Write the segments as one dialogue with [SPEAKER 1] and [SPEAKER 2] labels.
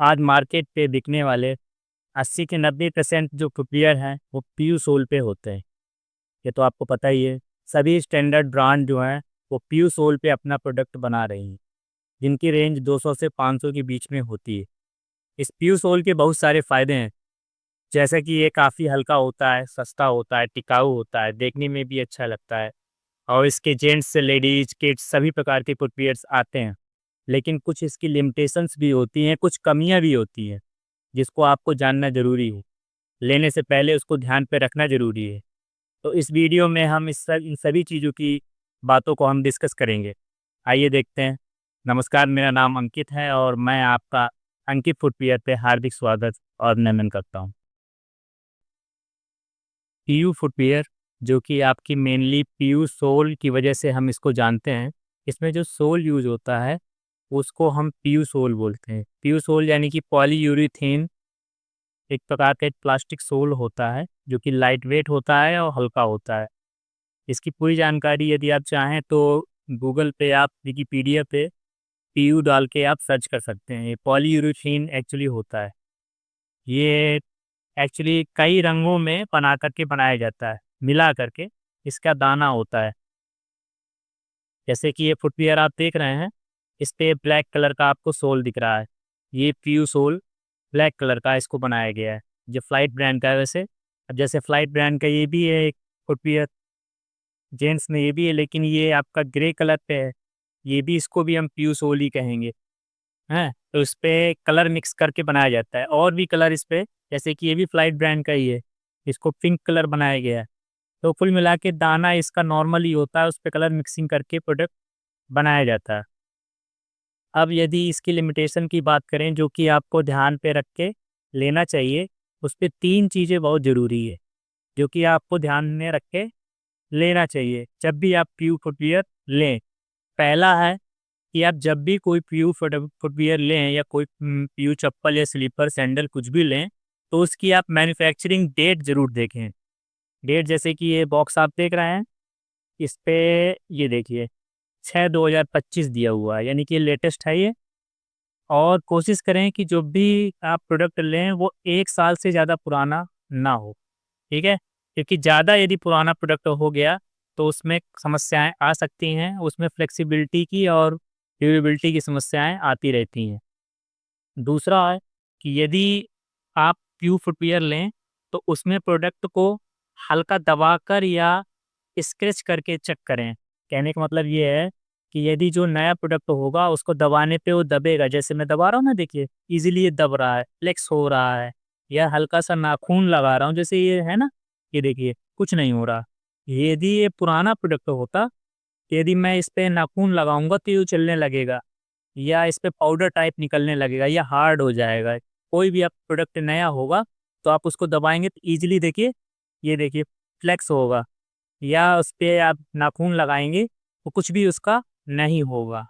[SPEAKER 1] आज मार्केट पे बिकने वाले 80 के 90% जो फुटवियर हैं वो पीयू सोल पे होते हैं। ये तो आपको पता ही है। सभी स्टैंडर्ड ब्रांड जो हैं वो पीयू सोल पे अपना प्रोडक्ट बना रही हैं, जिनकी रेंज 200 से 500 के बीच में होती है। इस पीयू सोल के बहुत सारे फ़ायदे हैं, जैसे कि ये काफ़ी हल्का होता है, सस्ता होता है, टिकाऊ होता है, देखने में भी अच्छा लगता है। और इसके जेंट्स, लेडीज़, किड्स सभी प्रकार के फुटवियर्स आते हैं। लेकिन कुछ इसकी लिमिटेशंस भी होती हैं, कुछ कमियाँ भी होती हैं, जिसको आपको जानना ज़रूरी है। लेने से पहले उसको ध्यान पे रखना ज़रूरी है। तो इस वीडियो में हम इन सभी चीज़ों की बातों को हम डिस्कस करेंगे। आइए देखते हैं। नमस्कार, मेरा नाम अंकित है और मैं आपका अंकित फुटवियर पे हार्दिक स्वागत और अभिनंदन करता हूँ। पीयू फुटवियर, जो कि आपकी मेनली पीयू सोल की वजह से हम इसको जानते हैं। इसमें जो सोल यूज़ होता है उसको हम पीयू सोल बोलते हैं। पीयू सोल यानी कि पॉलीयूरीथेन, एक प्रकार का एक प्लास्टिक सोल होता है जो कि लाइट वेट होता है और हल्का होता है। इसकी पूरी जानकारी यदि आप चाहें तो गूगल पे, आप विकिपीडिया पे पीयू डाल के आप सर्च कर सकते हैं। ये पॉलीयूरीथेन एक्चुअली होता है। ये एक्चुअली कई रंगों में बना करके बनाया जाता है, मिला करके इसका दाना होता है। जैसे कि ये फुटवियर आप देख रहे हैं, इस पे ब्लैक कलर का आपको सोल दिख रहा है। ये पीयू सोल ब्लैक कलर का इसको बनाया गया है, जो फ्लाइट ब्रांड का है वैसे। अब जैसे फ्लाइट ब्रांड का ये भी है एक फुटवियर, जेंट्स में ये भी है, लेकिन ये आपका ग्रे कलर पे है। ये भी, इसको भी हम पीयू सोल ही कहेंगे। हैं? तो इस पे कलर मिक्स करके बनाया जाता है और भी कलर इस पे, जैसे कि ये भी फ्लाइट ब्रांड का ही है। इसको पिंक कलर बनाया गया है। तो कुल मिला के दाना इसका नॉर्मल ही होता है, उस पे कलर मिक्सिंग करके प्रोडक्ट बनाया जाता है। अब यदि इसकी लिमिटेशन की बात करें, जो कि आपको ध्यान पे रख के लेना चाहिए, उस पे 3 चीज़ें बहुत ज़रूरी है, जो कि आपको ध्यान में रख के लेना चाहिए जब भी आप पीयू फुटवियर लें। पहला है कि आप जब भी कोई पीयू फुटवियर लें या कोई पीयू चप्पल या स्लीपर सैंडल कुछ भी लें, तो उसकी आप मैन्युफैक्चरिंग डेट ज़रूर देखें। डेट, जैसे कि ये बॉक्स आप देख रहे हैं, इस पे ये देखिए 6/2025 दिया हुआ है, यानी कि लेटेस्ट है ये। और कोशिश करें कि जो भी आप प्रोडक्ट लें वो 1 साल से ज़्यादा पुराना ना हो, ठीक है? क्योंकि ज़्यादा यदि पुराना प्रोडक्ट हो गया तो उसमें समस्याएँ आ सकती हैं, उसमें फ्लेक्सिबिलिटी की और ड्यूरेबिलिटी की समस्याएँ आती रहती हैं। दूसरा है कि यदि आप प्यू फुटवियर लें तो उसमें प्रोडक्ट को हल्का दबाकर या स्क्रैच करके चेक करें। कहने का मतलब ये है कि यदि जो नया प्रोडक्ट होगा उसको दबाने पे वो दबेगा, जैसे मैं दबा रहा हूँ ना, देखिए इजीली ये दब रहा है, फ्लेक्स हो रहा है, या हल्का सा नाखून लगा रहा हूँ जैसे ये है ना, ये देखिए कुछ नहीं हो रहा। यदि ये पुराना प्रोडक्ट होता, तो यदि मैं इस पे नाखून लगाऊंगा तो ये चलने लगेगा, या इस पे पाउडर टाइप निकलने लगेगा, या हार्ड हो जाएगा। कोई भी आप प्रोडक्ट नया होगा तो आप उसको दबाएँगे तो ईज़िली देखिए, ये देखिए फ्लेक्स होगा, या उस पे आप नाखून लगाएँगे तो कुछ भी उसका नहीं होगा।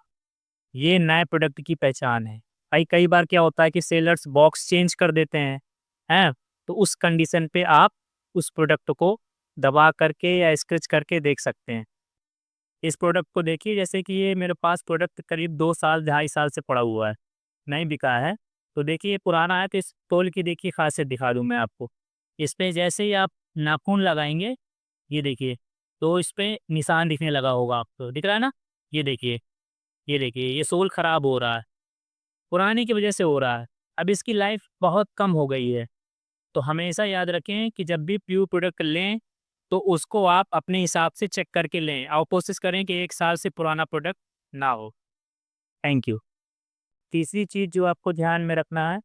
[SPEAKER 1] ये नए प्रोडक्ट की पहचान है। कई कई बार क्या होता है कि सेलर्स बॉक्स चेंज कर देते हैं? तो उस कंडीशन पे आप उस प्रोडक्ट को दबा करके या स्क्रैच करके देख सकते हैं। इस प्रोडक्ट को देखिए, जैसे कि ये मेरे पास प्रोडक्ट करीब 2 साल, 2.5 साल से पड़ा हुआ है, नहीं बिका है। तो देखिए ये पुराना है, तो इस तोल की देखिए ख़ासियत दिखा दूँ मैं आपको। इस पे जैसे ही आप नाखून लगाएँगे, ये देखिए, तो इस पे निशान दिखने लगा होगा आपको, दिख रहा है ना? ये देखिए, ये देखिए, ये सोल ख़राब हो रहा है, पुराने की वज़ह से हो रहा है। अब इसकी लाइफ़ बहुत कम हो गई है। तो हमेशा याद रखें कि जब भी प्यू प्रोडक्ट लें, तो उसको आप अपने हिसाब से चेक करके लें और कोशिश करें कि 1 साल से पुराना प्रोडक्ट ना हो। Thank you. तीसरी चीज़ जो आपको ध्यान में रखना है,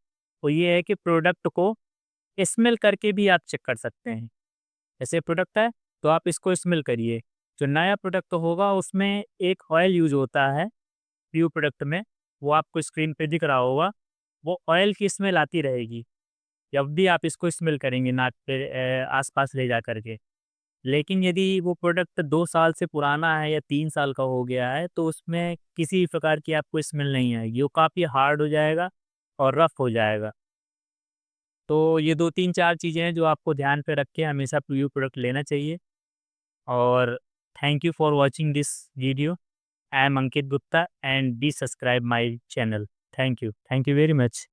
[SPEAKER 1] वो ये है कि प्रोडक्ट को स्मेल करके भी आप चेक कर सकते हैं। जैसे प्रोडक्ट है, तो आप इसको स्मेल करिए। जो नया प्रोडक्ट होगा उसमें एक ऑयल यूज़ होता है प्यू प्रोडक्ट में, वो आपको स्क्रीन पे दिख रहा होगा। वो ऑयल की स्मेल आती रहेगी जब भी आप इसको स्मेल करेंगे नाक पे आस-पास ले जा कर के। लेकिन यदि वो प्रोडक्ट 2 साल से पुराना है या 3 साल का हो गया है, तो उसमें किसी प्रकार की आपको स्मेल नहीं आएगी। वो काफ़ी हार्ड हो जाएगा और रफ़ हो जाएगा। तो ये 2 3 4 चीज़ें हैं जो आपको ध्यान पे रख के हमेशा प्रीव्यू प्रोडक्ट लेना चाहिए। और thank you for watching this video. I am Ankit Gupta and please subscribe my channel. Thank you very much.